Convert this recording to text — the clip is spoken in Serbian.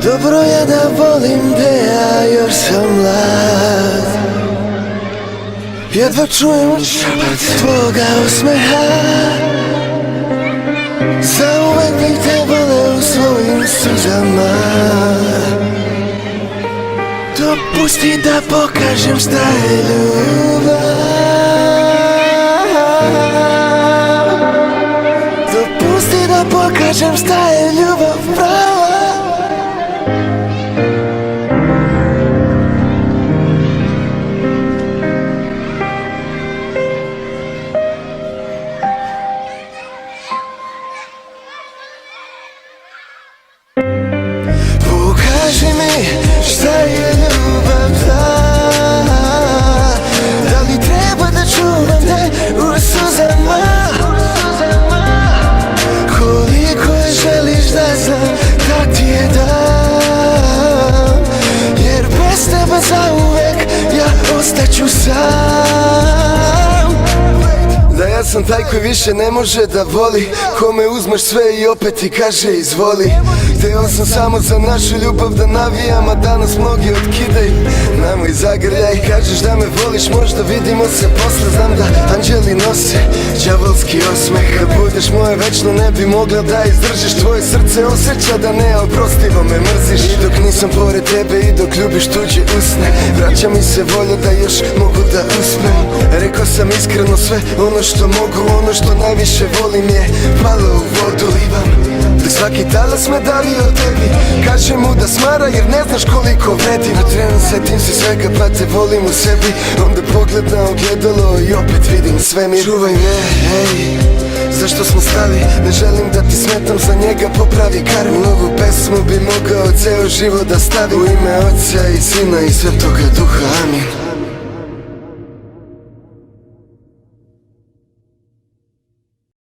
Dobro je da volim te, ja još sam mlad. Jedva čujem šapat tvoga osmeha. Zauvek bih te voleo u svojim suzama. Dopusti da pokažem šta je ljubav. Dopusti da pokažem šta je ljubav prava. Pokaži mi šta je ljubav prava. Da li treba da čuvam te u suzama? Koliko je želiš da znam da ti je dam. Jer bez tebe zauvek ja ostaću sam. Da ja sam taj koji više ne može da voli, kome uzmeš sve i opet ti kaže izvoli. Hteo sam samo za našu ljubav da navijam, a danas mnogi otkidaju. Nemoj zagrljaj, kažeš da me voliš, možda vidimo se posle. Znam da anđeli nose đavolski osmeh. Da budeš moje večno ne bi mogla da izdržiš. Tvoje srce osjeća da neoprostivo me mrziš. I dok nisam pored tebe i dok ljubiš tuđe usne, vraća mi se volja da još mogu da uspem. Rekao sam iskreno sve ono što mogu, ono što najviše volim je palo u vodu. Livam da svaki talas me dali o tebi, kaže mu da smara jer ne znaš koliko vredi. Na trenu setim se svega pa te volim u sebi. Onda pogled na ogledalo i opet vidim svemir. Čuvaj me, hej, zašto smo stali? Ne želim da ti smetam, za njega popravi karmu. Ovu pesmu bi mogao ceo život da stavi. U ime Oca i Sina i Svetoga Duha, amen.